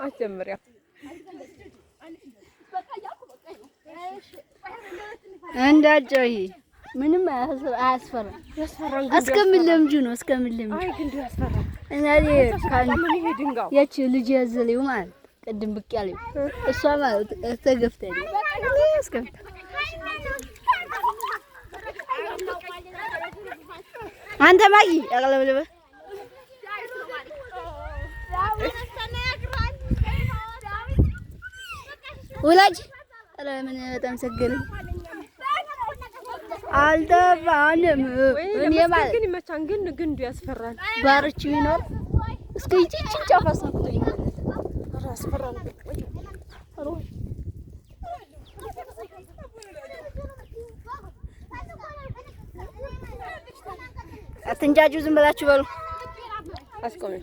አጀምሪያ እንዳጨይ ምንም አያስፈራም። እስከምለምጁ ነው እስከምለምጁ። አይ ግን ያስፈራል። እናቴ ካን ምን ይድንጋው ያቺ ልጅ ያዘለው ማለት ቅድም ብቅ ያለው እሷ ማለት ተገፍተኝ እስከምታ አንተ ማጊ ያቀለበለበ ወላጅ አረ ምን በጣም ሰገረኝ። አልተባንም እኔ ማለት ግን ይመቻን ግን ግንዱ ያስፈራል። ባርቹ ይኖር እስከ ይቺን ጫፍ አሳክቶኝ ያስፈራል። አትንጃጁ ዝም ብላችሁ በሉ። አስቆም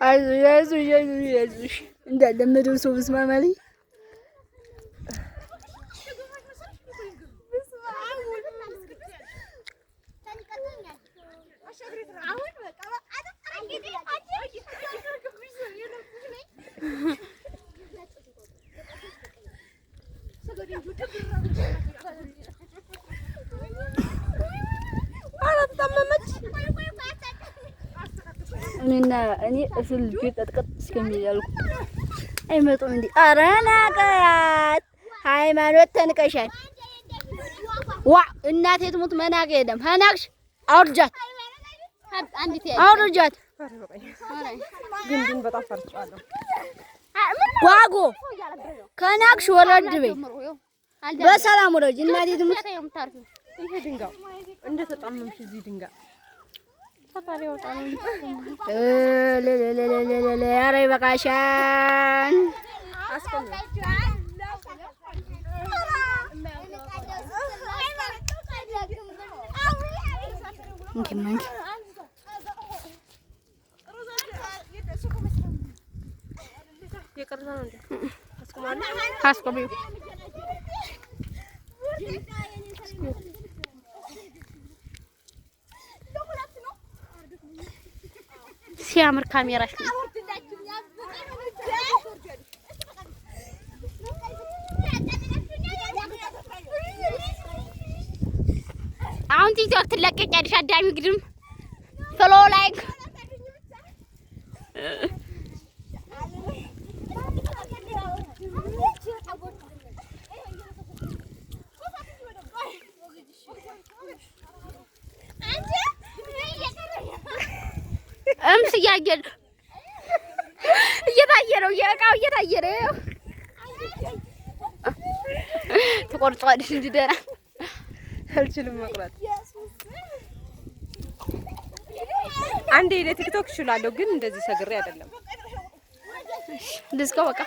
አይዞሽ እንዳለመደው ሰው ብስማማልኝ እኔ እሱን ልጅ ተጥቀጥ እስከሚያልኩ አይመጡም እንዴ? ኧረ ናቀያት ሃይማኖት ተንቀሻል። ዋ እናቴ ትሙት መናቅ የለም። ሀናቅሽ አውርጃት አውርጃት። ግን በጣም ፈርጫለሁ። ጓጎ ከናቅሽ ወረድ በይ በሰላም ወረጅ። እናቴ ትሙት ይሄ ድንጋው እንደተጣመምሽ እዚህ ድንጋ ፈጣሪ ወጣው ኧረ ይበቃሻል። አስቆም እንኪ የቀረና እንዴ አስቆማለ አስቆሚው ሲያምር ካሜራሽ ነው። አሁን ቲክቶክ ትለቀቂያለሽ። አዳሚ ግድም ፎሎ ላይክ እምስ እያየን እየታየ ነው። የእቃው እየታየ ነው። ተቆርጧልሽ እንጂ ደህና አልችልም መቁረጥ። አንዴ ለቲክቶክ እችላለሁ ግን እንደዚህ ሰግሬ አይደለም። እንደዚህ በቃ